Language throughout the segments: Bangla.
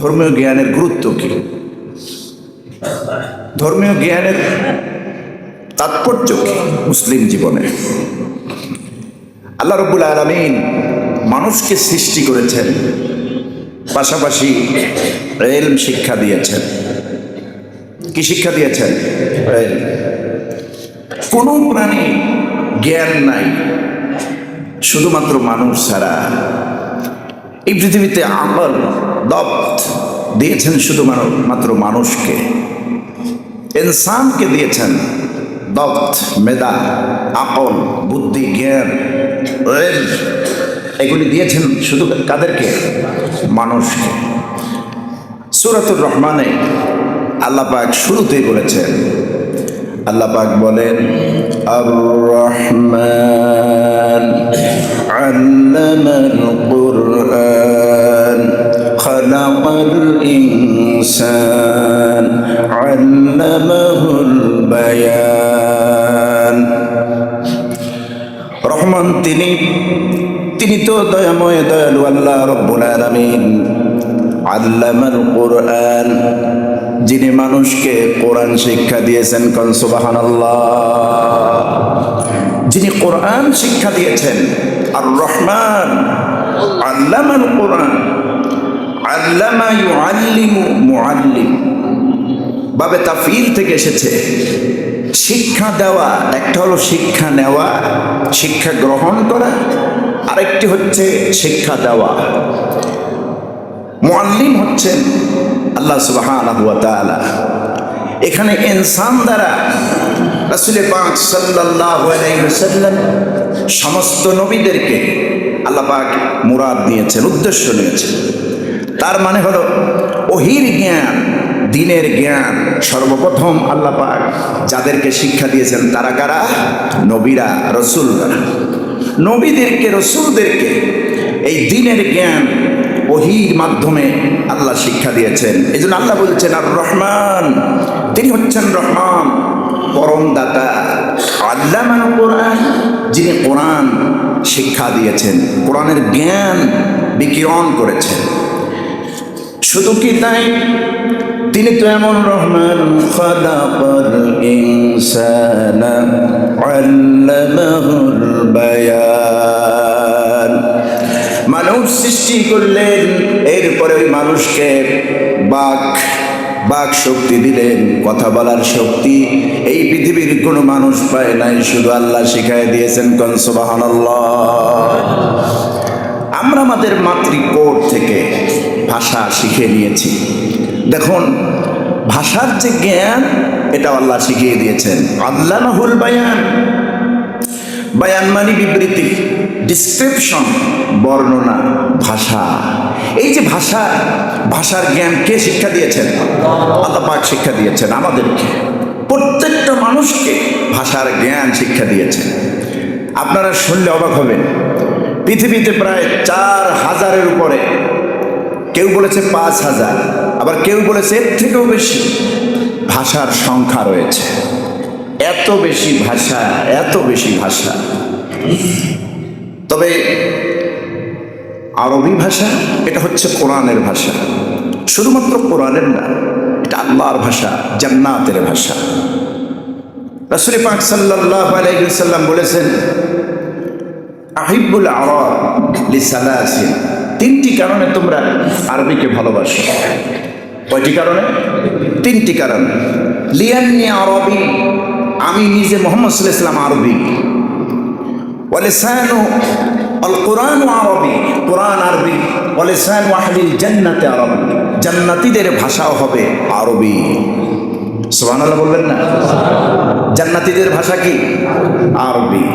ধর্মীয় জ্ঞানের গুরুত্ব কি, ধর্মীয় জ্ঞানের তাৎপর্য কি মুসলিম জীবনে? আল্লাহ রাব্বুল আলামিন মানুষকে সৃষ্টি করেছেন, পাশাপাশি ইলম শিক্ষা দিয়েছেন। কি শিক্ষা দিয়েছেন? কোন প্রাণী জ্ঞান নাই শুধুমাত্র মানুষ ছাড়া। এই পৃথিবীতে আমল দপ্ত দিয়েছেন শুধুমাত্র মানুষকে, ইনসানকে দিয়েছেন দপ্ত, মেধা, আকল, বুদ্ধি, জ্ঞান, এগুলি দিয়েছেন শুধু কাদেরকে? মানুষকে। সূরাতুর রহমানে আল্লাহ পাক শুরুতেই বলেছেন, আল্লাহ পাক বলেন আর রহমান আল্লামাল কুরআন খালাকাল ইনসান আল্লামাহুল বায়ান। রহমান তিনি তো দয়াময়, দয়ালু আল্লাহ রাব্বুল আলামিন। আল্লামাল কুরআন, যিনি মানুষকে কোরআন শিক্ষা দিয়েছেন। কোন সুবহানাল্লাহ। যিনি কোরআন শিক্ষা দিয়েছেন আর রহমান আল্লামাল কুরআন। আল্লামা ইউআল্লিমু, মুআল্লিম বাবে তাফঈল থেকে এসেছে। শিক্ষা দেওয়া, একটা হলো শিক্ষা নেওয়া, শিক্ষা গ্রহণ করা, আরেকটি হচ্ছে শিক্ষা দেওয়া। মুআল্লিম হচ্ছেন আল্লাহ সুবহানাহু ওয়া তাআলা। এখানে ইনসান দ্বারা রাসূল পাক সাল্লাল্লাহু আলাইহি ওয়াসাল্লাম সমস্ত নবীদেরকে আল্লাহ পাক মুরাদ নিয়েছেন, উদ্দেশ্য নিয়েছেন। তার মানে হলো ওহীর জ্ঞান, দ্বীনের জ্ঞান সর্বপ্রথম আল্লাহ পাক যাদেরকে শিক্ষা দিয়েছেন তারা কারা? নবীরা, রাসূলরা। নবীদেরকে, রাসূলদেরকে এই দ্বীনের জ্ঞান ওহীর মাধ্যমে আল্লাহ শিক্ষা দিয়েছেন। এই জন্য আল্লাহ বলছেন আর রহমান, তিনি হচ্ছেন রহমান, পরম দাতা। আল্লামাল কুরআন, যিনি কোরআন শিক্ষা দিয়েছেন, কোরআনের জ্ঞান বিকিরণ করেছেন। শুধু কি তাই, তিনি তো এমন রহমান খালাকাল ইনসানা আল্লামাহুল বায়ান। মানুষ সৃষ্টি করলেন, এরপরে ওই মানুষকে বাক শক্তি দিলেন, কথা বলার শক্তি। এই পৃথিবীর কোনো মানুষ পায় নাই, শুধু আল্লাহ শিখায় দিয়েছেন। কোন সুবহানাল্লাহ। আমরা আমাদের মাতৃকোট থেকে ভাষা শিখে নিয়েছি। দেখুন, ভাষার যে জ্ঞান, এটা আল্লাহ শিখিয়ে দিয়েছেন। আল্লামাহুল বায়ান। বায়ান মানে বিবৃতি, ডিসক্রিপশন, বর্ণনা, ভাষা। এই যে ভাষা, ভাষার জ্ঞান কে শিক্ষা দিয়েছেন? আল্লাহ পাক শিক্ষা দিয়েছেন আমাদেরকে, প্রত্যেকটা মানুষকে ভাষার জ্ঞান শিক্ষা দিয়েছেন। আপনারা শুনলে অবাক হবেন, পৃথিবীতে প্রায় 4000-এর উপরে, কেউ বলেছে 5000, আবার কেউ বলেছে এর থেকেও বেশি ভাষার সংখ্যা রয়েছে। এত বেশি ভাষা, এত বেশি ভাষা। তবে আরবি ভাষা, এটা হচ্ছে কোরআনের ভাষা। শুধুমাত্র কোরআনের না, এটা আল্লাহর ভাষা, জান্নাতের ভাষা। রাসূল পাক সাল্লাল্লাহু আলাইহি ওয়াসাল্লাম বলেছেন আহিব্বুল আরব লিসালাসিন। 3টি কারণে তোমরা আরবিকে ভালোবাসো। কয়টি কারণে? 3টি কারণে। লিয়ান্নি আরবি, আমি নিজে মুহাম্মদ সাল্লাল্লাহু আলাইহি ওয়াসাল্লাম আরবি। ওয়া লিসানু আল কুরআন আরবি, কোরআন আরবি। ওয়া লিসানু আহলিল জান্নাতি আরবি, জান্নাতীদের ভাষাও হবে আরবি। সুবহানাল্লাহ বলবেন না? জান্নাতীদের ভাষা কি? আরবি।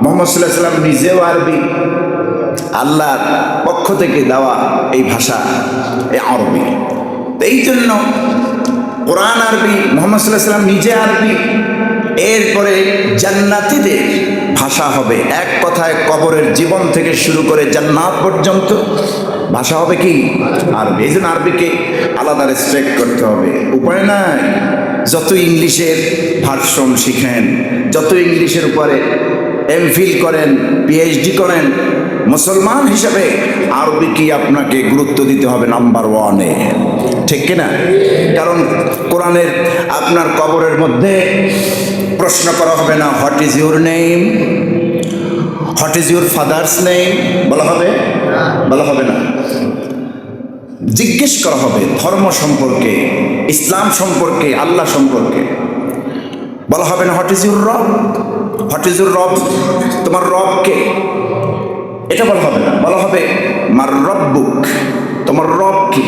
মুহাম্মদ সাল্লাল্লাহু আলাইহি ওয়াসাল্লাম নিজেও আরবি, আল্লাহর পক্ষ থেকে দেওয়া এই ভাষা এই আরবি। এই জন্য কোরআন আরবি, মুহাম্মদ সাল্লাল্লাহু আলাইহি ওয়াসাল্লাম নিজে আরবি, এরপরে জান্নাতীদের ভাষা হবে। এক কথায় কবরের জীবন থেকে শুরু করে জান্নাত পর্যন্ত ভাষা হবে কি? আরবি। এই জন্য আরবিকে আলাদা রেসপেক্ট করতে হবে, উপায় নাই। যত ইংলিশের ভার্সন শিখেন, যত ইংলিশের উপরে এমফিল করেন, পিএইচডি করেন, মুসলমান হিসেবে আরবি কি আপনাকে গুরুত্ব দিতে হবে নাম্বার 1-এ। ঠিক কিনা? কারণ কোরআনের আপনার কবরের মধ্যে প্রশ্ন করা হবে না what is your name, what is your father's name, বলা হবে? বলা হবে না। জিজ্ঞেস করা হবে ধর্ম সম্পর্কে, ইসলাম সম্পর্কে, আল্লাহ সম্পর্কে। বলা হবে না হোয়াট ইজ ইউর রব, হোয়াট ইজ ইউর রব, তোমার রব কে, এটা বলা হবে না। বলা হবে মার রব্বুক, তোমার রব কি,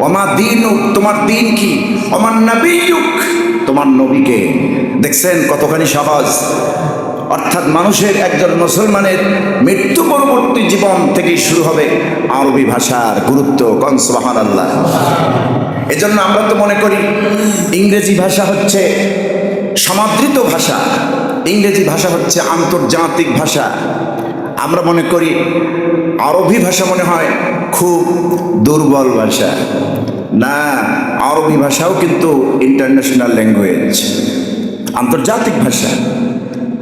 ওমা দীনুক, তোমার দিন কি, ওমান নবিয়ুক, তোমার নবীকে। দেখছেন কতখানি সহজ। অর্থাৎ মানুষের, একজন মুসলমানের মৃত্যু পরবর্তী জীবন থেকেই শুরু হবে আরবি ভাষার গুরুত্ব। কোন সুবহানাল্লাহ। এজন্য আমরা তো মনে করি ইংরেজি ভাষা হচ্ছে সমাদৃত ভাষা, ইংরেজি ভাষা হচ্ছে আন্তর্জাতিক ভাষা। আমরা মনে করি আরবি ভাষা মনে হয় খুব দুর্বল ভাষা। না, আরবি ভাষাও কিন্তু ইন্টারন্যাশনাল ল্যাঙ্গুয়েজ, আন্তর্জাতিক ভাষা।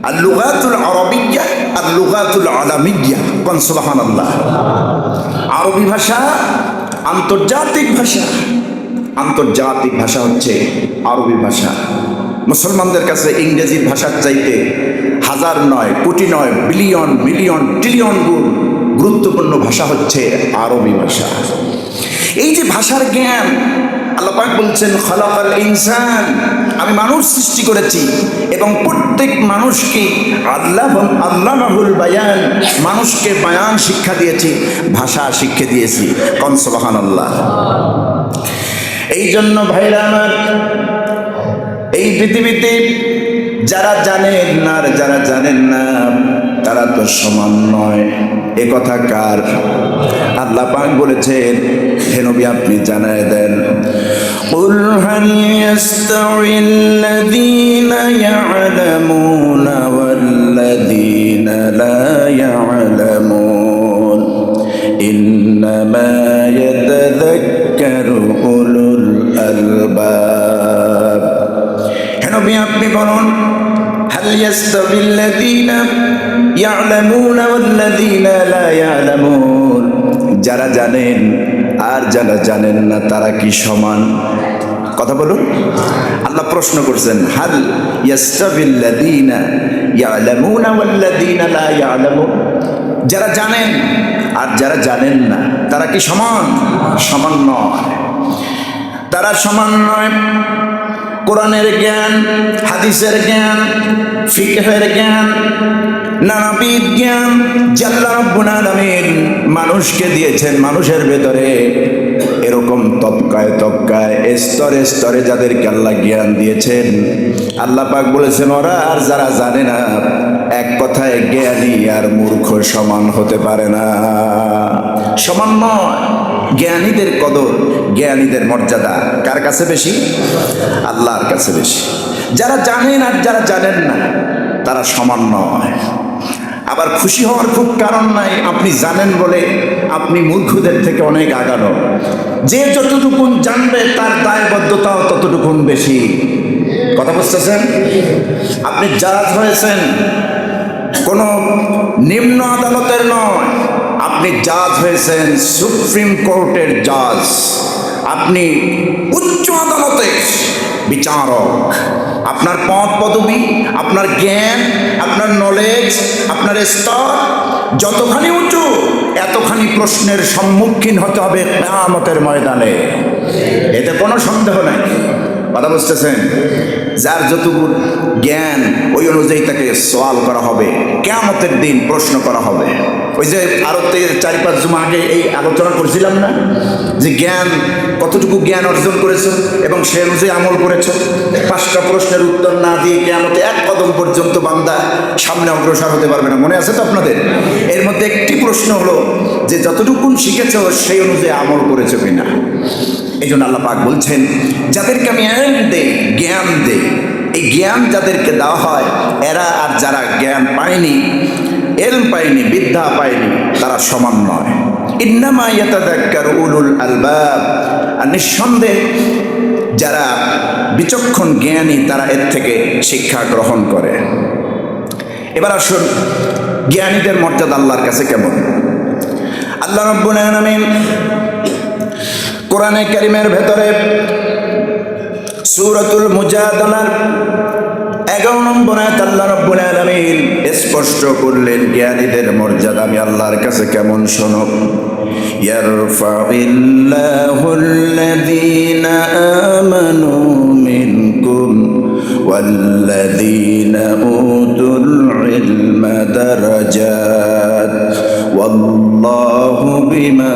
আর লুগাতুল আরবিয়্যা আর লুগাতুল আলামিয়্যা, কোন সুবহানাল্লাহ। আরবি ভাষা আন্তর্জাতিক ভাষা, আন্তর্জাতিক ভাষা হচ্ছে আরবি ভাষা। মুসলমানদের কাছে ইংরেজির ভাষার চাইতে হাজার নয়, কোটি নয়, বিলিয়ন, মিলিয়ন, ট্রিলিয়ন গুণ গুরুত্বপূর্ণ ভাষা হচ্ছে আরবি ভাষা। এই যে ভাষার জ্ঞান, আল্লাহ পাক বলছেন খালাকাল ইনসান, আমি মানুষ সৃষ্টি করেছি এবং প্রত্যেক মানুষকে আল্লামাহুল বায়ান, মানুষকে বায়ান শিক্ষা দিয়েছি, ভাষা শিক্ষা দিয়েছি। কোন সুবহানাল্লাহ। এই জন্য ভাইরা আমার, এই পৃথিবীতে যারা জানেন না আর যারা জানেন না তারা তো সমান নয়। এ কথা কার? আল্লাহ পাক বলেছেন, হে নবী আপনি জানায় দেন, কুল হাল ইয়াস্তাউইল্লাযীনা ইয়া'লামুনা ওয়াল্লাযীনা লা ইয়া'লামুন ইন্নামা ইয়াতাযাক্কারু উলুল আলবাব। হে নবী আপনি বলুন, হাল ইয়াস্তাউইল্লাযীনা ইয়া'লামুনা ওয়াল্লাযীনা লা ইয়া'লামুন, যারা জানেন আর যারা জানেন না তারা কি সমান? কথা বলুন। আল্লাহ প্রশ্ন করছেন, হাল ইয়াস্তাউইল্লাযীনা ইয়া'লামুনা ওয়াল্লাযীনা লা ইয়া'লামুন, যারা জানেন আর যারা জানেন না তারা কি সমান? সমান নয়, তারা সমান নয়। কোরআনের জ্ঞান, হাদিসের জ্ঞান, ফিকহের জ্ঞান, নানাবিধ জ্ঞান যে আল্লাহ রাব্বুল আলামিন মানুষকে দিয়েছেন, মানুষের ভেতরে এরকম তবকায় তবকায়, স্তরে স্তরে যাদেরকে আল্লাহ জ্ঞান দিয়েছেন, আল্লাহ পাক বলেছেন ওরা আর যারা জানে না, এক কথায় জ্ঞানী আর মূর্খ সমান হতে পারে না, সমান নয়। জ্ঞানীদের কদর, জ্ঞানীদের মর্যাদা কার কাছে বেশি? আল্লাহর কাছে বেশি। যারা জানেন আর যারা জানেন না তারা সমান নয়। আবার খুশি হওয়ার খুব কারণ নাই, আপনি জানেন বলে আপনি মূর্খদের থেকে অনেক আগানো। যে যতটুকু জানবে তার দায়বদ্ধতাও ততটুকুন বেশি। কথা বুঝতেছেন? আপনি জাজ হয়েছেন কোনো নিম্ন আদালতের নয়, আপনি জাজ হয়েছেন সুপ্রিম কোর্টের জাজ, আপনি উচ্চ আদালতের বিচারক। আপনার পদ পদবি, আপনার জ্ঞান, আপনার নলেজ, আপনার স্তর যতখানি উঁচু, এতখানি প্রশ্নের সম্মুখীন হতে হবে কিয়ামতের ময়দানে। এতে কোনো সন্দেহ নাই। কথা বুঝতেছেন? যার যতটুকু জ্ঞান ওই অনুযায়ী তাকে সওয়াল করা হবে, কিয়ামতের দিন প্রশ্ন করা হবে। ওই যে আরো 4-5 জুমা আগে এই আলোচনা করছিলাম না, যে জ্ঞান কতটুকু জ্ঞান অর্জন করেছো এবং সে অনুযায়ী আমল করেছো। 5টা প্রশ্নের উত্তর না দিয়ে কিয়ামতে এক কদম পর্যন্ত বান্দা সামনে অগ্রসর হতে পারবে না। মনে আছে তো আপনাদের? এর মধ্যে একটি প্রশ্ন হলো যে যতটুকু শিখেছো সেই অনুযায়ী আমল করেছো কিনা। এই জন্য আল্লাহ পাক বলছেন, যাদেরকে আমি ইলম দেই, জ্ঞান দেই, এই জ্ঞান যাদেরকে দেওয়া হয় এরা আর যারা জ্ঞান পায়নি, ইলম পায়নি, বিদ্যা পায়নি, তারা সমান নয়। ইন্নামা ইয়াতাযাক্কারু উলুল আলবাব, আর নিঃসন্দেহে যারা বিচক্ষণ জ্ঞানী তারা এর থেকে শিক্ষা গ্রহণ করে। এবার আসুন জ্ঞানীদের মর্যাদা আল্লাহর কাছে কেমন। আল্লাহ রাব্বুল আলামিন কোরআনে কারিমের ভেতরে সূরাতুল মুজাদালার 11 নম্বর আয়াত আল্লাহ রাব্বুল আলামিন স্পষ্ট করলেন জ্ঞানীদের মর্যাদা আমি আল্লাহর কাছে কেমন শোনো। ইয়ারফাইল্লাহুল্লাযীনা আমানু মিনকুম ওয়াল্লাযীনা উতুল ইলমা দারাজাত ওয়াল্লাহু বিমা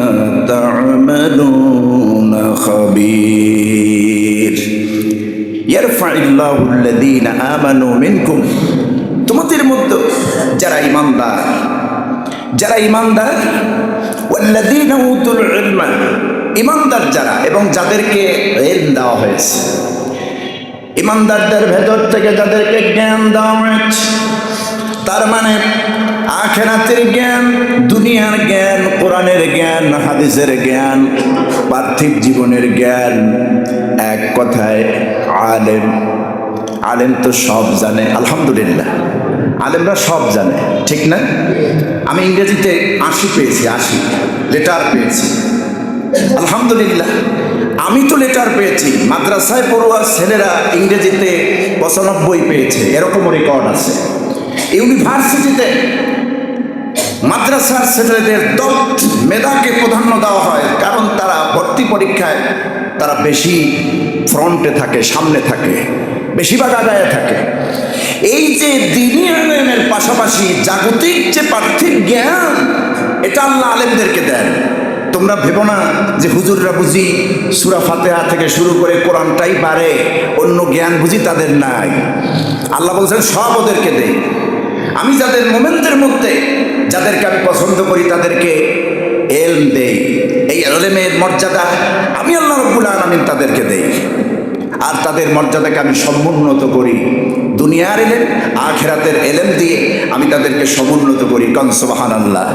তা'মালুনা খাবীর। ইয়ারফাইল্লাহুল্লাযীনা আমানু মিনকুম, তোমাদের মধ্যে যারা ঈমানদার ওয়াল্লাযীনা উতুল ইলমা, ঈমানদার যারা এবং যাদেরকে ইলম দেওয়া হয়েছে, ঈমানদারদের ভেতর থেকে যাদেরকে জ্ঞান দেওয়া হয়েছে, তার মানে আখিরাতের জ্ঞান, দুনিয়ার জ্ঞান, কোরআনের জ্ঞান, হাদিসের জ্ঞান, পার্থিব জীবনের জ্ঞান। এক কথায় আলেম। আলেম তো সব জানে, আলহামদুলিল্লাহ, আলেমরা সব জানে, ঠিক না? আমি ইংরেজিতে 80 পেয়েছি, 80 লেটার পেয়েছি, আলহামদুলিল্লাহ। আমি তো লেটার পেয়েছি, মাদ্রাসায় পড়ুয়া ছেলেরা ইংরেজিতে 95 পেয়েছে, এরকমও রেকর্ড আছে। ইউনিভার্সিটিতে মাদ্রাসার ছেলেদের দক্ষ মেধাকে প্রাধান্য দেওয়া হয়, কারণ তারা ভর্তি পরীক্ষায় তারা বেশি ফ্রন্টে থাকে, সামনে থাকে, বেশিরভাগ আগায় থাকে। এই যে দ্বীনি ইলমের পাশাপাশি জাগতিক যে পার্থিব জ্ঞান, এটা আল্লাহ আলেমদেরকে দেন। তোমরা ভেবো না যে হুজুররা বুঝি সূরা ফাতিহা থেকে শুরু করে কোরআনটাই পারে, অন্য জ্ঞান বুঝি তাদের নাই। আল্লাহ বলছেন সব ওদেরকে দেই। আমি যাদের মোমেনদের মধ্যে যাদেরকে আমি পছন্দ করি তাদেরকে ইলম দেই। এই ইলমের মর্যাদা আমি আল্লাহ রাব্বুল আলামিন তাদেরকে দেই, আর তাদের মর্যাদাকে আমি সমুন্নত করি। দুনিয়ার ইলম, আখিরাতের ইলম দিয়ে আমি তাদেরকে সমুন্নত করি। কান সুবহানাল্লাহ।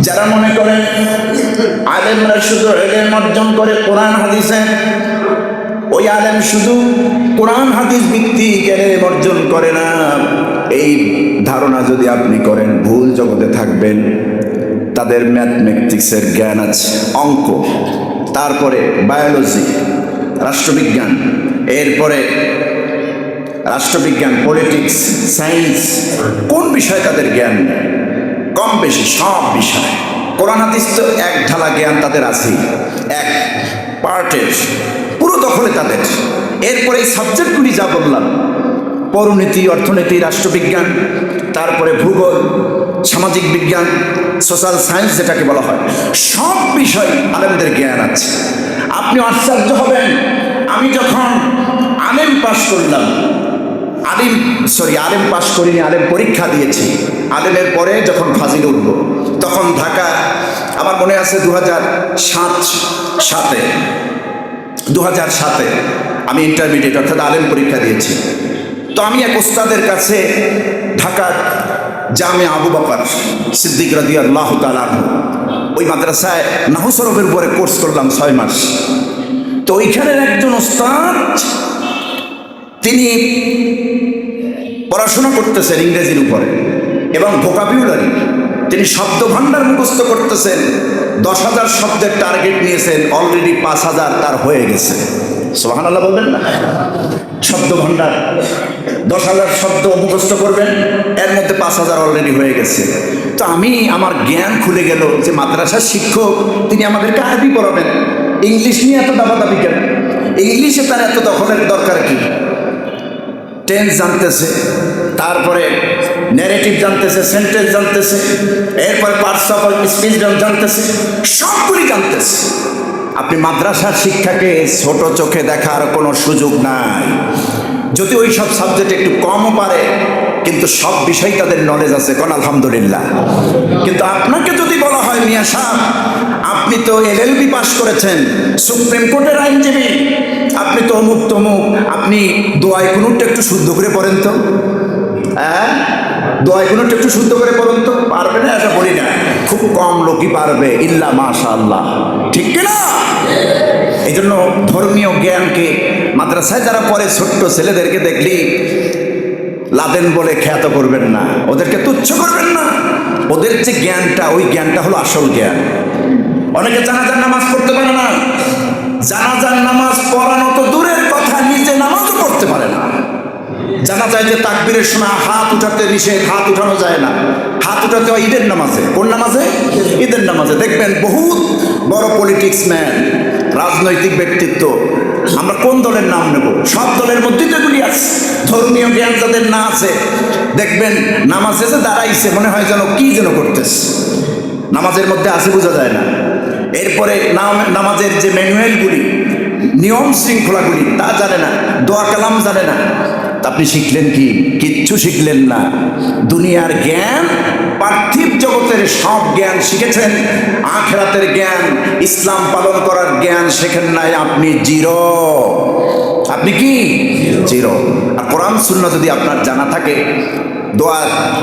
যারা মনে করেন আলেমরা শুধু ইলম অর্জন করে কোরআন হাদিসে, ওই আলেম শুধু কোরআন হাদিস ভিত্তিক ইলম অর্জন করে না, এই ধারণা যদি আপনি করেন ভুল জগতে থাকবেন। তাদের ম্যাথমেটিক্সের জ্ঞান আছে, অঙ্ক, তারপরে বায়োলজি, রাষ্ট্রবিজ্ঞান, এরপরে রাষ্ট্রবিজ্ঞান, পলিটিক্স, সায়েন্স, কোন বিষয়ে তাদের জ্ঞান কম বেশি সব বিষয়। কোরআন হাদিস তো এক ঢালা জ্ঞান তাদের আছে, এক পার্টের পুরো দখলে তাদের। এরপরে এই সাবজেক্টগুলি যা বললাম, পরিনীতি, অর্থনীতি, রাষ্ট্রবিজ্ঞান, তারপরে ভূগোল, সামাজিক বিজ্ঞান, সোশ্যাল সায়েন্স যেটাকে বলা হয়, সব বিষয় আলেমদের জ্ঞান আছে। আপনি আশ্চর্য হবেন, আমি যখন আলেম পাশ করলাম, আলেম পাশ করিনি, আলেম পরীক্ষা দিয়েছি। আলেমের পরে যখন ফাজিল উঠব, তখন ঢাকা, আমার মনে আছে 2007-এ আমি ইন্টারমিডিয়েট অর্থাৎ আলেম পরীক্ষা দিয়েছি। তো আমি এক ওস্তাদের কাছে ঢাকার জামিয়া আবু বকর সিদ্দিক রাদিয়াল্লাহু তাআলা আনহু, ওই মাদ্রাসায় নাহু সরফের উপরে কোর্স করলাম 6 মাস। তো ওইখানের একজন ওস্তাদ, তিনি পড়াশোনা করতেছেন ইংরেজির উপরে এবং ভোকাবুলারি, তিনি শব্দ ভাণ্ডার মুখস্থ করতেছেন। 10,000 শব্দের টার্গেট নিয়েছেন, অলরেডি 5,000 তার হয়ে গেছে। সুবহানাল্লাহ বলবেন না? শব্দ ভাণ্ডার 10,000 শব্দ মুখস্থ করবেন, এর মধ্যে 5,000 অলরেডি হয়ে গেছে। তো আমার জ্ঞান খুলে গেল যে মাদ্রাসার শিক্ষক তিনি আমাদেরকে আরবি পড়াবেন, ইংলিশ নিয়ে এত দাবাদাবি কেন? ইংলিশে তার এত দখলের দরকার কি? টেন্স জানতেছে, তারপরে ন্যারেটিভ জানতেছে, সেন্টেন্স জানতেছে, এরপরে পার্টস অফ স্পিচ জানতেছে, সবগুলি জানতেছে। আপনি মাদ্রাসার শিক্ষাকে ছোট চোখে দেখার কোনো সুযোগ নাই। যদি ওই সব সাবজেক্ট একটু কমও পারে, কিন্তু সব বিষয় তাদের নলেজ আছে, কোন আলহামদুলিল্লাহ। কিন্তু আপনাকে যদি বলা হয় মিয়া সাহেব আপনি তো LLB পাস করেছেন, সুপ্রিম কোর্টের আইনজীবী, আপনি তো অমুক তমুক, আপনি দোয়ায় কুনুতটা একটু শুদ্ধ করে পড়েন তো, হ্যাঁ দোয়ায় কুনুতটা একটু শুদ্ধ করে পড়েন তো, পারবে না? এটা বলি না, খুব কম লোকই পারবে, ইল্লা মাশাআল্লাহ, ঠিক কিনা? এই জন্য ধর্মীয় জ্ঞানকে মাদ্রাসায় যারা পড়ে ছোট্ট ছেলেদেরকে দেখলি লাদেন বলে খ্যাত করবেন না, ওদেরকে তুচ্ছ করবেন না। ওদের যে জ্ঞানটা, ওই জ্ঞানটা হলো আসল জ্ঞান। অনেকে জানাজার নামাজ পড়তে পারে না, জানাজার নামাজ পড়ানো তো দূরের কথা, নিজে নামাজও পড়তে পারে না। জানা যায় যে তাকবীরের সময় হাত উঠাতে নিষেধ, হাত উঠানো যায় না। হাত উঠাতে হয় ঈদের নামাজে। কোন নামাজে? ঈদের নামাজে। দেখবেন বহুত বড় পলিটিক্স ম্যান, রাজনৈতিক ব্যক্তিত্ব, আমরা কোন দলের নাম নেব, সব দলের মধ্যে তো এগুলি আছে। ধর্মীয় জ্ঞান যাদের না আছে, দেখবেন নামাজে যে দাঁড়াইছে মনে হয় যেন কি যেন করতেছে, নামাজের মধ্যে আছে বোঝা যায় না। এরপরে নামাজের যে ম্যানুয়ালগুলি, নিয়ম শৃঙ্খলাগুলি তা জানে না, দোয়া কালাম জানে না। আপনি শিখলেন কি? কিচ্ছু শিখলেন না। দুনিয়ার জ্ঞান, পার্থিব জগতের সব জ্ঞান শিখেছেন, আখিরাতের জ্ঞান, ইসলাম পালন করার জ্ঞান শেখেন নাই। আপনি জিরো। আপনি কি? জিরো। আর কোরআন সুন্নাহ যদি আপনার জানা থাকে, দোয়া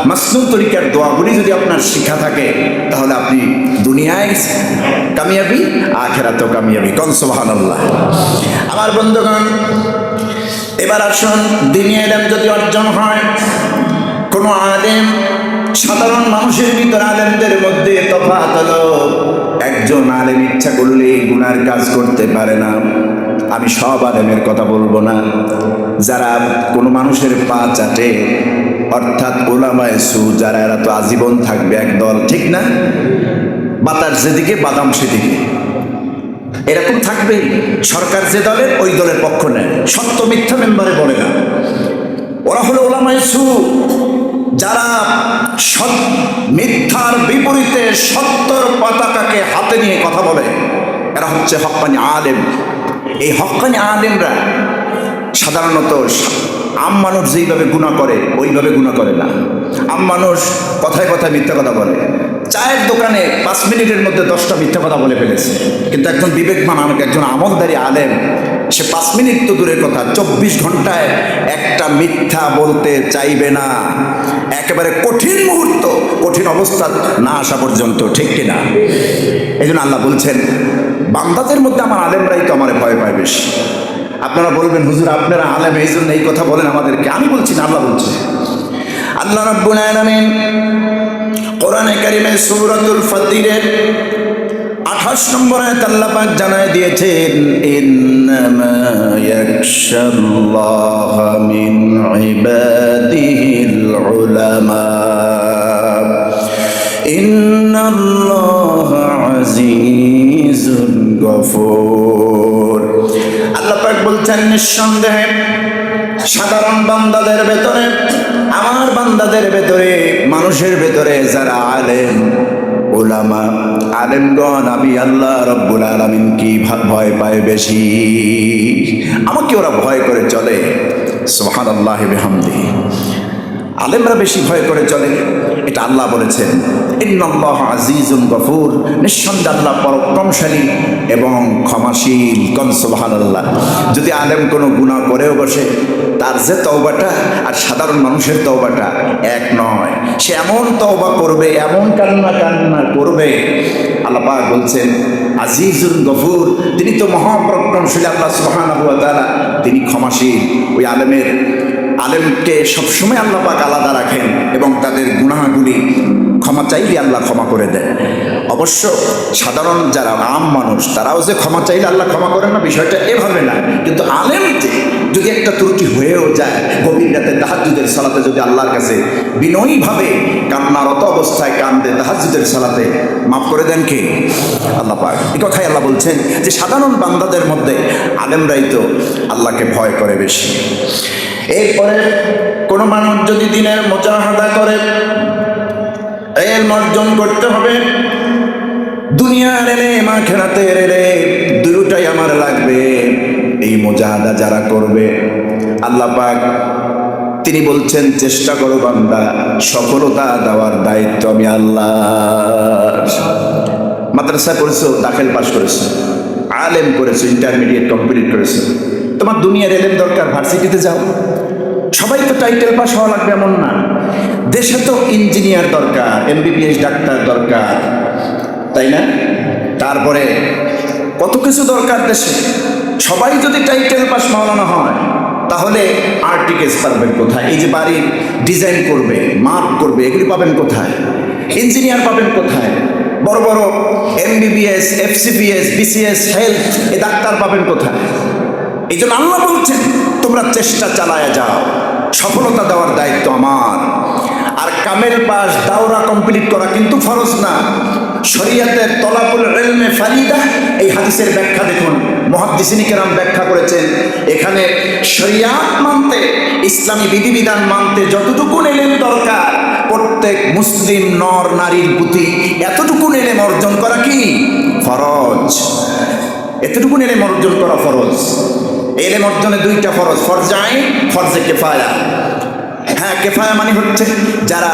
মাসনুন তরিকার দোয়াগুলি যদি আপনার শিক্ষা থাকে, তাহলে আপনি দুনিয়ায় কামিয়াবি, আখিরাতেও কামিয়াবি। কোন সুবহানাল্লাহ। আমার বন্ধুগণ, এবার আসুন, দ্বীনি ইলম যদি অর্জন হয়, কোনো আলেম, সাধারণ মানুষের ভিতর আলেমদের মধ্যে তফাৎ হলো। একজন আলেম ইচ্ছা করলে গুনার কাজ করতে পারে না। আমি সব আলেমের কথা বলবো না, যারা কোনো মানুষের পা চাটে, অর্থাৎ ওলামায়ে সু যারা, এরা তো আজীবন থাকবে একদল, ঠিক না? বাতাস যেদিকে বাদাম সেদিকে, এরকম থাকবে। সরকার যে দলের, ওই দলের পক্ষ নেয়, সত্য মিথ্যা মেম্বারে বলে না। ওরা হলো ওলামায়ে সু, যারা মিথ্যার বিপরীতে সত্যর পতাকাকে হাতে নিয়ে কথা বলে। এরা হচ্ছে হক্কানি আলেম। এই হক্কানি আলেমরা সাধারণত আম মানুষ যেইভাবে গুনাহ করে ওইভাবে গুনাহ করে না। আম মানুষ কথায় কথায় মিথ্যা কথা বলে। চায়ের দোকানে 5 মিনিটের মধ্যে 10টা মিথ্যা কথা বলে ফেলেছে, কিন্তু একজন বিবেকমান, একজন আমলদারি আলেম, সে 5 মিনিট তো দূরের কথা, 24 ঘন্টায় একটা মিথ্যা বলতে চাইবে না, একেবারে কঠিন মুহূর্ত, কঠিন অবস্থা না আসা পর্যন্ত, ঠিক কিনা? এই জন্য আল্লাহ বলছেন, বান্দাদের মধ্যে আমার আলেমরাই তো আমার ভয় পায় বেশি। আপনারা বলবেন, হুজুর আপনারা আলেম এই জন্য এই কথা বলেন আমাদেরকে। আমি বলছি না, আল্লাহ বলছে। আল্লাহ রাব্বুল আলামিন কোরআনে কারিমে সূরাতুল ফাতিরের 28 নম্বর আয়াত আল্লাহ পাক জানায় দিয়েছেন, ইন্নামা ইয়াখশাল্লাহা মিন ইবাদিহিল উলামা ইন্নাল্লাহা আজিজুন গফুর। আল্লাহ পাক বলছেন, নিঃসন্দেহে সাধারণ বান্দাদের ভেতরে, আমার বান্দাদের ভেতরে, মানুষের ভেতরে যারা আলেম, উলামা, আলেমগণ, আমি আল্লাহ রব্বুল আলামিন কি ভয় পায় বেশি? আমাকে ওরা ভয় করে চলে। সুবহানাল্লাহি বিহামদিহি। আলেমরা বেশি ভয় করে চলে, এটা আল্লাহ বলেছেন। ইন্নাল্লাহা আজিজুন গফুর, নিঃসন্দেহে আল্লাহ পরাক্রমশালী এবং ক্ষমাশীল। কোন সুবহানাল্লাহ। যদি আলেম কোনো গুনাহ করেও বসে, তার যে তওবাটা আর সাধারণ মানুষের তওবাটা এক নয়। সে এমন তওবা করবে, এমন কান্না করবে, আল্লাহ পাক বলছেন আজিজুন গফুর, তিনি তো মহাপরাক্রমশালী আল্লাহ সুবহানাহু ওয়া তাআলা, তিনি ক্ষমাশীল। ওই আলেমকে সবসময় আল্লাহ পাক আলাদা রাখেন এবং তাদের গুনাহগুলি ক্ষমা চাইলে আল্লাহ ক্ষমা করে দেন। অবশ্য সাধারণ যারা আম মানুষ, তারাও যে ক্ষমা চাইলে আল্লাহ ক্ষমা করেন না, বিষয়টা এভাবে না। কিন্তু আলেমতে যদি একটা ত্রুটি হয়েও যায়, গভীর রাতে তাহাজ্জুদের সালাতে যদি আল্লাহর কাছে বিনয়ীভাবে কান্নারত অবস্থায় কান্দে তাহাজ্জুদের সালাতে, মাফ করে দেন কে? আল্লাহ পাক। এই কথাই আল্লাহ বলছেন যে সাধারণ বান্দাদের মধ্যে আলেমরাই তো আল্লাহকে ভয় করে বেশি। এরপরে কোন মানুষ যদি দিনের মুজাহাদা করে, ইলম অর্জন করতে হবে, দুনিয়ার ইলম আখিরাতের ইলম দুটোই আমার লাগবে। এই মুজাহাদা যারা করবে, আল্লাহ পাক তিনি বলছেন, চেষ্টা করো বান্দা, সফলতা দেওয়ার দায়িত্ব আমি আল্লাহর। মাদ্রাসায় পড়েছো, দাখিল পাস করেছো, আলেম করেছো, ইন্টারমিডিয়েট কমপ্লিট করেছো, তোমার দুনিয়ার ইলম দরকার, ভার্সিটিতে যাও। সবাই তো টাইটেল পাস হওয়া লাগবে এমন না। দেশে তো ইঞ্জিনিয়ার দরকার, MBBS ডাক্তার দরকার, তাই না? তারপরে কত কিছু দরকার দেশে। সবাই যদি টাইটেল পাস মাওলানা হয়, তাহলে আর্টিকেস পাবেন কোথায়? এই যে বাড়ির ডিজাইন করবে, মার্ক করবে, এগুলি পাবেন কোথায়? ইঞ্জিনিয়ার পাবেন কোথায়? বড় বড় MBBS, FCPS, BCS, হেলথ, এ ডাক্তার পাবেন কোথায়? এই জন্য আল্লাহ বলছেন তোমরা চেষ্টা চালায় যাও, সফলতা দেওয়ার দায়িত্ব আমার। আর কামেল পাস দাওরা কমপ্লিট করা কিন্তু ফরজ না। শরীয়তের তলাবুল ইলমে ফারিদা, এই হাদিসের ব্যাখ্যা দেখুন, মুহাদ্দিসিন কেরাম ব্যাখ্যা করেছেন, এখানে শরিয়াত মানতে, ইসলামী বিধিবিধান মানতে যতটুকু ইলম দরকার প্রত্যেক মুসলিম নর নারীর প্রতি এতটুকু ইলম অর্জন করা কি ফরজ। এতটুকু ইলম অর্জন করা ফরজ। ইলম অর্জনে দুইটা ফরজ, ফরজে আইন, ফরজে কিফায়া। হ্যাঁ, কিফায়া মানে হচ্ছে যারা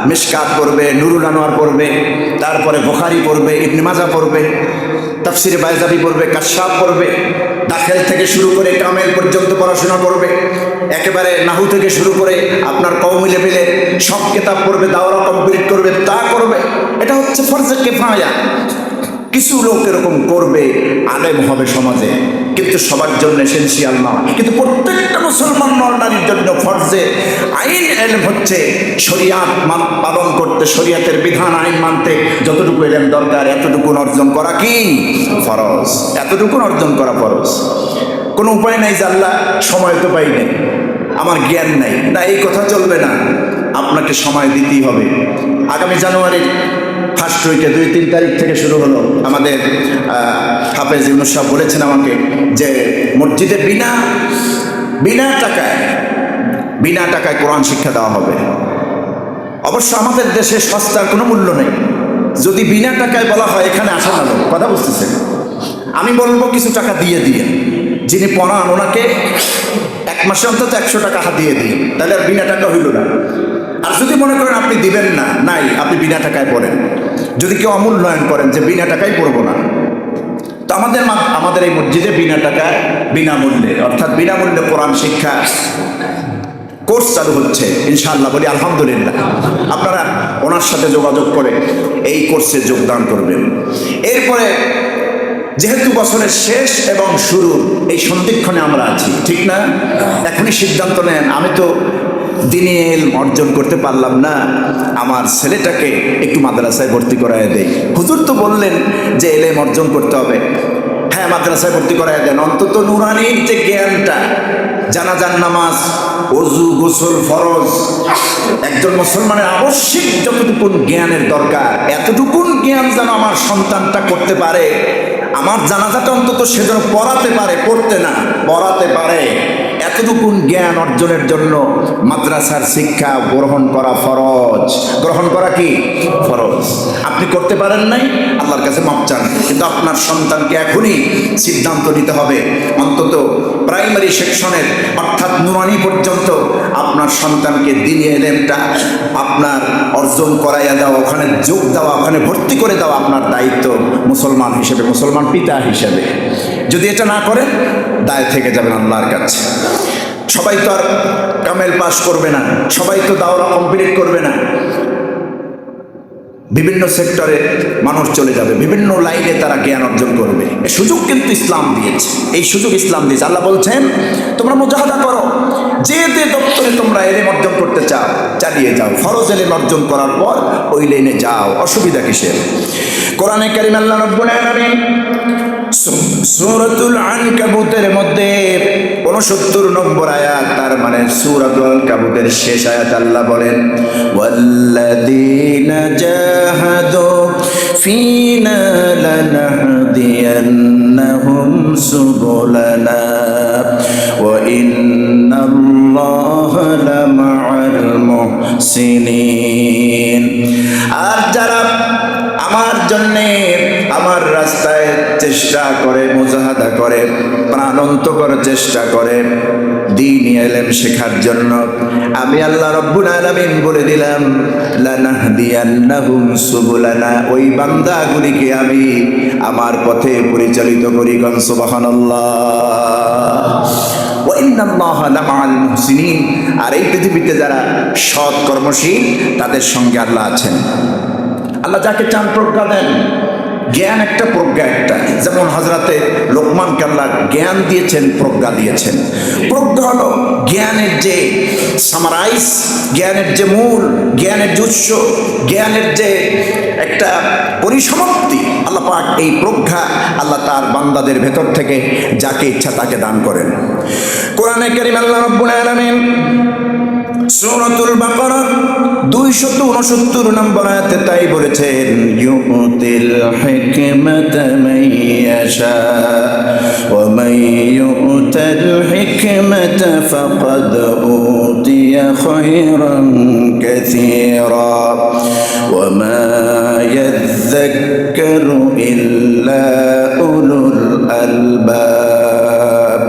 মিশকাত পড়বে, নুরুল আনোয়ার পড়বে, তারপরে বুখারী পড়বে, ইবনে মাজাহ পড়বে, তাফসিরে বাইজাবি পড়বে, কাশফাত পড়বে, দাখিল থেকে শুরু করে কামেল পর্যন্ত পড়াশোনা করবে, একেবারে নাহু থেকে শুরু করে আপনার কওমি লেভেলে সব কিতাব পড়বে, দাওরা কমপ্লিট করবে, তা করবে। এটা হচ্ছে ফরজে কিফায়া। কিছু লোক এরকম করবে, আলেম হবে সমাজে, কিন্তু সবার জন্য এসেনশিয়াল নয়। কিন্তু প্রত্যেকটা মুসলমান নর নারীর জন্য ফরজে আইন এলম হচ্ছে শরিয়াত পালন করতে, শরিয়াতের বিধান আইন মানতে যতটুকু এলম দরকার এতটুকু অর্জন করা কি ফরজ। এতটুকু অর্জন করা ফরজ। কোনো উপায় নাই যে আল্লাহ সময় তো পাই নাই, আমার জ্ঞান নাই, না, এই কথা চলবে না। আপনাকে সময় দিতেই হবে। আগামী জানুয়ারির ফার্স্ট উইকে 2-3 তারিখ থেকে শুরু হলো। আমাদের হাফেজ ইউনুস সাহেব বলেছেন আমাকে যে মসজিদে বিনা টাকায় কোরআন শিক্ষা দেওয়া হবে। অবশ্য আমাদের দেশে সস্তার কোনো মূল্য নেই। যদি বিনা টাকায় বলা হয় এখানে আসা না, কথা বুঝতেছেন? আমি বলবো কিছু টাকা দিয়ে যিনি পড়ান ওনাকে 1 মাসে অন্তত 100 টাকা হাতিয়ে দিই, তাহলে আর বিনা টাকা হইল না। আর যদি মনে করেন আপনি দিবেন না, নাই, আপনি বিনা টাকায় পড়েন। যদি কেউ অমূল্যায়ন করেন যে বিনা টাকায় পড়বো না, তো আমাদের এই মসজিদে বিনা টাকায়, বিনামূল্যে, অর্থাৎ বিনামূল্যে কোরআন শিক্ষা কোর্স চালু হচ্ছে ইনশাআল্লাহ। বলি আলহামদুলিল্লাহ। আপনারা ওনার সাথে যোগাযোগ করে এই কোর্সে যোগদান করবেন। এরপরে যেহেতু বছরের শেষ এবং শুরু, এই সন্ধিক্ষণে আমরা আছি, ঠিক না? এখনই সিদ্ধান্ত নেন, আমি তো দিনী ইলম অর্জন করতে পারলাম না, আমার ছেলেটাকে একটু মাদ্রাসায় ভর্তি করায় দেই। হুজুর তো বললেন যে ইলম অর্জন করতে হবে। হ্যাঁ, মাদ্রাসায় ভর্তি করায় দেন। অন্তত নুরানির যে জ্ঞানটা, জানাজার নামাজ, ওযু, গোসল ফরজ, একজন মুসলমানের আবশ্যিক যতটুকু জ্ঞানের দরকার এতটুকু জ্ঞান যেন আমার সন্তানটা করতে পারে। আমার জানাজাটা অন্তত সে যেন পড়াতে পারে, পড়তে না, পড়াতে পারে। এতটুকু জ্ঞান অর্জনের জন্য মাদ্রাসার শিক্ষা গ্রহণ করা ফরজ। গ্রহণ করা কি ফরজ। আপনি করতে পারেন নাই, আল্লাহর কাছে মাপ চান। কিন্তু আপনার সন্তানকে এখনই সিদ্ধান্ত নিতে হবে, অন্তত প্রাইমারি সেকশনের অর্থাৎ নুরানি পর্যন্ত আপনার সন্তানকে দ্বীনি ইলমটা আপনার অর্জন করাইয়া দেওয়া, ওখানে যোগ দেওয়া, ওখানে ভর্তি করে দেওয়া আপনার দায়িত্ব মুসলমান হিসেবে, মুসলমান পিতা হিসেবে। যদি এটা না করেন, দায় থেকে যাবেন আল্লাহর কাছে। সবাই তো আর কামেল পাস করবে না, সবাই তো দাওরা কমপ্লিট করবে না। বিভিন্ন সেক্টরে মানুষ চলে যাবে, বিভিন্ন লাইনে তারা জ্ঞান অর্জন করবে। এই সুযোগ কিন্তু ইসলাম দিয়েছে, এই সুযোগ ইসলাম দিয়েছে। আল্লাহ বলছেন তোমরা মুজাহাদা করো, যে দপ্তরে তোমরা ইলম অর্জন করতে চাও চালিয়ে যাও। ফরজ ইলম অর্জন করার পর ওই লাইনে যাও, অসুবিধা কিসের? কোরআনে কারীম আল্লাহ রাব্বুল আলামিন সূরাতুল আনকাবুতের মধ্যে 69 নম্বর আয়াত, তার মানে সূরাতুল আনকাবুতের শেষ আয়াত, আল্লাহ বলেন ওয়াল্লাযীনা জাহাদু ফীনা লানাহদিয়ান্নাহুম সুবুলানা ওয়া ইন্নাল্লাহা লামাআল মুহসিনিন। আর যারা আমার জন্যে, আমার রাস্তায় চেষ্টা করে, মুজাহাদা করে, প্রাণান্ত করার চেষ্টা করে দ্বীনি ইলম শেখার জন্য, আমি আল্লাহ রাব্বুল আলামিন বলে দিলাম লানাহদিয়ান্নাহুম সুবুলানা, ওই বান্দাগুলিকে আমি আমার পথে পরিচালিত করি। গণ সুবহানাল্লাহ। ওয়া ইন্নাল্লাহা লামাআল মুহসিনিন। আর এই পৃথিবীতে যারা সৎ কর্মশীল তাদের সঙ্গে আল্লাহ আছেন। আল্লাহ যাকে চান প্রজ্ঞা দেন। জ্ঞান একটা, প্রজ্ঞা একটা। যেমন হযরতে লোকমানকে আল্লাহ জ্ঞান দিয়েছেন, প্রজ্ঞা দিয়েছেন। প্রজ্ঞা হলো জ্ঞানের যে সামারাইজ, জ্ঞানের যে মূল, জ্ঞানের যে উৎস, জ্ঞানের যে একটা পরিসমাপ্তি আল্লাহ পাক এই প্রজ্ঞা আল্লাহ তার বান্দাদের ভেতর থেকে যাকে ইচ্ছা তাকে দান করেন। কোরআনে কারীম আল্লাহ রাব্বুল আলামিন সূরাতুল বাকারা 269 নম্বর আয়াতে তাই বলেছেন, ইউতিল হিকমাতা মান ইয়াশা ওয়া মান ইউতাল হিকমাতা ফাকাদ উতিয়া খায়রান কাসীরা ওয়া মা ইয়াযাক্কারু ইল্লা উলুল আলবাব।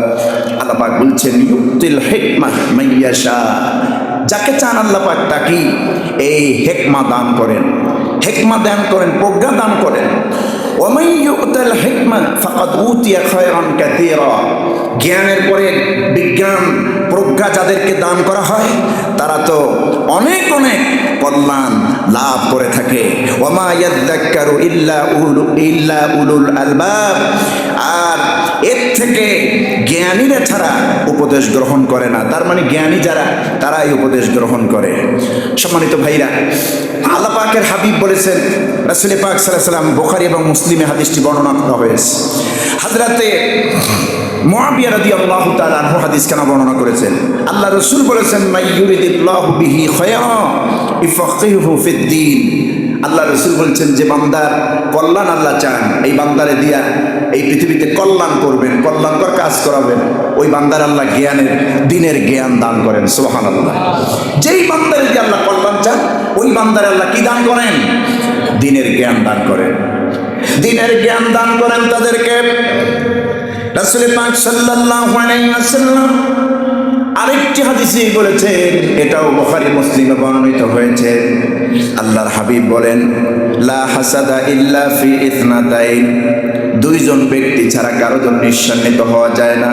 আল্লাহ পাক বলছেন ইউতিল হিকমা মান ইয়াশা, যাকে চান আল্লাহ পাক তাকে এই হিকমা দান করেন, হিকমা দান করেন, প্রজ্ঞা দান করেন। ওয়া মান ইউতাল হিকমা ফাকাদ উতিয়া খায়রান কাসীরা, জ্ঞানের পরে বিজ্ঞান প্রজ্ঞা যাদেরকে দান করা হয় তারা তো অনেক অনেক কল্যাণ লাভ করে থাকে। ওয়া মা ইয়াযাক্কারু ইল্লা উলুল আলবাব, আর এর থেকে জ্ঞানীরা ছাড়া উপদেশ গ্রহণ করে না। তার মানে জ্ঞানী যারা তারাই উপদেশ গ্রহণ করে। সম্মানিত ভাইরা, আল্লাহ পাকের হাবিব বলেছেন, রাসূল পাক সাল্লাল্লাহু আলাইহি ওয়াসাল্লাম, বুখারী এবং মুসলিমে হাদিসটি বর্ণনা করা হয়েছে। হযরতে মুআবিয়া রাদিয়াল্লাহু তাআলা আনহু হাদিস কেন বর্ণনা করেছেন? আল্লাহ রাসূল বলেছেন, মাইয়ুরিদিল্লাহু বিহি খায়রা ইফাক্কিহু ফিদ্দীন। আল্লাহ রাসূল বলছেন, যে বান্দার কল্যাণ আল্লাহ চান, এই বান্দারে দিয়া এই পৃথিবীতে কল্যাণ করবেন, কল্যাণকর কাজ করাবেন, ওই বান্দার আল্লাহ জ্ঞানের দিনের জ্ঞান দান করেন। সুবহানাল্লাহ। যেই বান্দারে দিয়ে আল্লাহ কল্যাণ চান, ওই বান্দারে আল্লাহ কি দান করেন? দিনের জ্ঞান দান করেন, দিনের জ্ঞান দান করেন তাদেরকে। রাসূল পাক সাল্লাল্লাহু আলাইহি ওয়াসাল্লাম আরেকটি হাদিসে বলেছেন, এটাও বুখারী মুসলিমে বর্ণিত হয়েছে। আল্লাহর হাবিব বলেন, লা হাসাদা ইল্লা ফি ইসনাতাইন, দুইজন ব্যক্তি ছাড়া কারো জন্য ঈর্ষান্বিত হওয়া যায় না।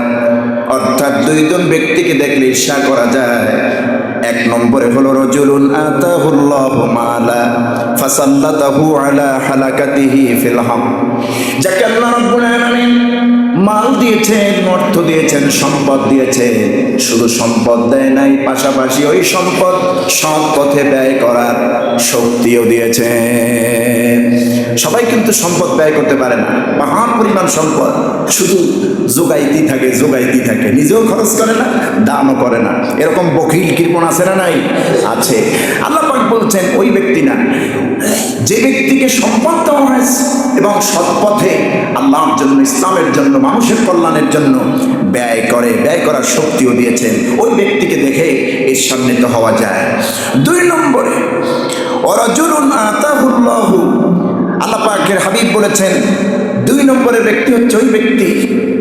অর্থাৎ দুইজন ব্যক্তিকে দেখলে ঈর্ষা করা যায়। এক নম্বরে হলো রজুলুন আতাহুল্লাহু মালা ফাসাল্লাতাহু আলা হালাকাতিহি ফিল হাম, যাকে আল্লাহ রাব্বুল আলামিন মাল দিয়েছেন, অর্থ দিয়েছেন, সম্পদ দিয়েছেন। শুধু সম্পদ দেয় নাই, পাশাপাশি ওই সম্পদ সৎ পথে ব্যয় করার শক্তিও দিয়েছেন। সবাই কিন্তু সম্পদ ব্যয় করতে পারে না। মহান পরিমাণ সম্পদ শুধু যোগাইতেই থাকে, যোগাইতেই থাকে, নিজেও খরচ করে না, দানও করে না। এরকম বখিল কৃপণ আছে না? নাই, আছে। আল্লাহ পাক বলছেন, ওই ব্যক্তি না, যে ব্যক্তিকে সম্পদ দেওয়া হয়েছে এবং সৎ পথে আল্লাহর জন্য, ইসলামের জন্য, মানুষের কল্যাণের জন্য ব্যয় করে, ব্যয় করার শক্তিও দিয়েছেন, ওই ব্যক্তিকে দেখে ঈর্ষান্বিত হওয়া যায়। দুই নম্বরে ওয়ারাজুলুন আতাহুল্লাহু, আল্লাহ পাকের হাবিব বলেছেন, দুই নম্বরের ব্যক্তি হচ্ছে ওই ব্যক্তি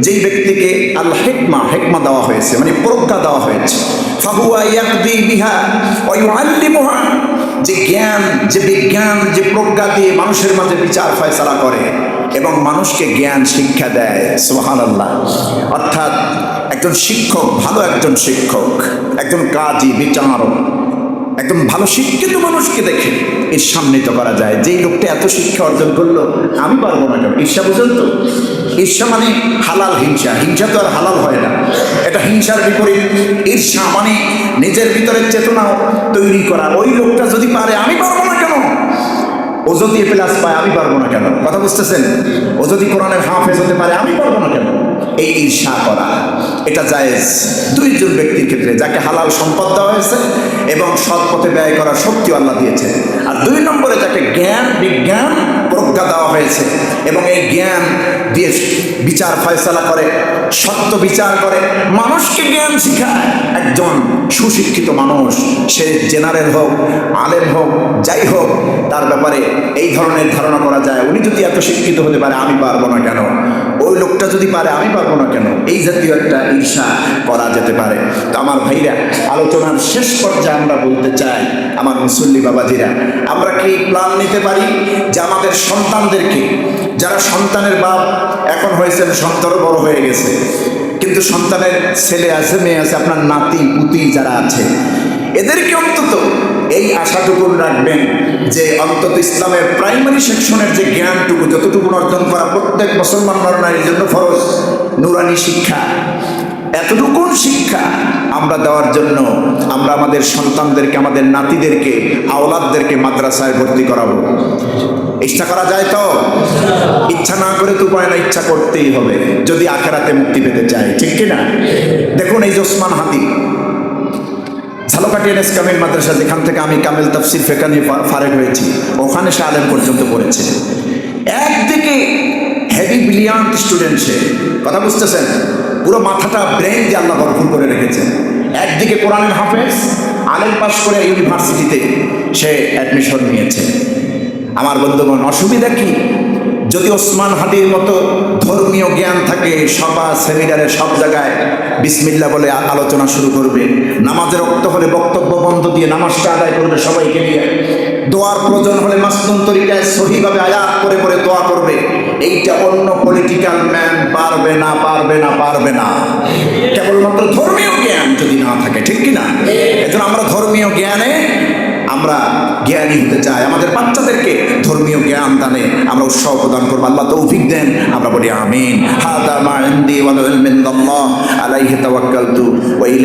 যেই ব্যক্তিকে আল হিকমা দেওয়া হয়েছে, মানে প্রজ্ঞা দেওয়া হয়েছে। ফাহুয়া ইয়াকদি বিহা ওয়া ইউআল্লিমুহা, যে জ্ঞান, যে বিজ্ঞান, যে প্রজ্ঞা দিয়ে মানুষের মাঝে বিচার ফয়সালা করে এবং মানুষকে জ্ঞান শিক্ষা দেয়। সুবহানাল্লাহ। অর্থাৎ একজন শিক্ষক, ভালো একজন শিক্ষক, একজন কাজী, বিচারক, একদম ভালো শিক্ষিত মানুষকে দেখে ঈর্ষান্বিত করা যায়। যেই লোকটা এত শিক্ষা অর্জন করলো, আমি পারবো না কেন? ঈর্ষা বুঝেন তো? ঈর্ষা মানে হালাল হিংসা। হিংসা তো আর হালাল হয় না, এটা হিংসার বিপরীত। ঈর্ষা মানে নিজের ভিতরে চেতনা তৈরি করা। ওই লোকটা যদি পারে, আমি পারবো না কেন? ও যদি প্লাস পায়, আমি পারবো না কেন? কথা বুঝতেছেন? ও যদি কোরআনের হাফেজ হতে পারে, আমি পারবো না কেন? এই ঈর্ষা করা, এটা জায়েজ দুইজন ব্যক্তির ক্ষেত্রে, যাকে হালাল সম্পদ দেওয়া হয়েছে এবং সৎ পথে ব্যয় করার শক্তি আল্লাহ দিয়েছে। আর দুই নম্বরে যাকে জ্ঞান, বিজ্ঞান, প্রজ্ঞা দেওয়া হয়েছে এবং এই জ্ঞান দিয়ে বিচার ফয়সালা করে, সত্য বিচার করে, মানুষকে জ্ঞান শিখায়। একজন সুশিক্ষিত মানুষ, সে জেনারেল হোক, আলেম হোক, যাই হোক, তার ব্যাপারে এই ধরনের ধারণা করা যায়, উনি যদি এত শিক্ষিত হতে পারে, আমি পারবো না কেন? ওই লোকটা যদি পারে, আমি পারবো না কেন? এই জাতীয় একটা ঈর্ষা করা যেতে পারে। তো আমার ভাইরা, আলোচনার শেষ পর্যায়ে আমরা বলতে চাই, আমার মুসল্লি বাবাজিরা, আমরা কি প্ল্যান নিতে পারি যে আমাদের সন্তানদেরকে, যারা সন্তানের বাপ এখন হয়েছেন, সন্তানও বড় হয়ে গেছে, কিন্তু সন্তানের ছেলে আছে, মেয়ে আছে, আপনার নাতি পুতি যারা আছে, এদেরকে অন্তত এই আশাটুকু রাখবেন যে অন্তত ইসলামের প্রাইমারি সেকশনের যে জ্ঞানটুকু, যতটুকু অর্জন করা প্রত্যেক মুসলমান নর নারীর জন্য ফরজ। নুরানি শিক্ষা, এতটুকু শিক্ষা আমরা দেওয়ার জন্য আমরা আমাদের সন্তানদেরকে, আমাদের নাতিদেরকে, আওলাদদেরকে মাদ্রাসায় ভর্তি করাবো। ইচ্ছা করা যায় তো? ইচ্ছা না করে তো উপায় না, ইচ্ছা করতেই হবে যদি আখেরাতে মুক্তি পেতে চাই, ঠিক কিনা? দেখুন এই যে ওসমান হাদি, ঝালকাঠি এনএস কামিল মাদ্রাসা, যেখান থেকে আমি কামিল তাফসির ফিকহ নিয়ে ফারেক হয়েছি, ওখানে সে আলেম পর্যন্ত পড়েছে। একদিকে হেভি ব্রিলিয়ান্ট স্টুডেন্ট, সে কথা বুঝতেছেন, পুরো মাথাটা ব্রেন দিয়ে আল্লাহ ভরপুর করে রেখেছেন। একদিকে কোরআনের হাফেজ, আলেম পাস করে ইউনিভার্সিটিতে সে অ্যাডমিশন নিয়েছে। আমার বন্ধুগণ, অসুবিধা কি? যদি ওসমান হাদির মতো ধর্মীয় জ্ঞান থাকে, সভা সেমিনারে সব জায়গায় বিসমিল্লাহ বলে আলোচনা শুরু করবে, নামাজের রক্ত হলে বক্তব্য বন্ধ দিয়ে নামাজটা আদায় করবে সবাইকে নিয়ে, দোয়ার প্রয়োজন হলে মাসনুন তরিকায় সহিভাবে আয়াত করে করে দোয়া করবে, এইটা অন্য পলিটিক্যাল ম্যান পারবে না, পারবে না, পারবে না। কেবলমাত্র ধর্মীয় জ্ঞান যদি না থাকে, ঠিক কিনা? এজন্য আমরা ধর্মীয় জ্ঞানে আমরা জ্ঞানী হতে চাই। আমাদের বাচ্চাদেরকে ধর্মীয় জ্ঞান দানে আমরা উৎসাহ প্রদান করবো। আল্লাহ তৌফিক দেন, আমরা বলি আমিন। হাদা মা ইনদি ওয়া ইলমু মিনাল্লাহ আলাইহি তাওয়াক্কালতু ওয়া ইলাইহি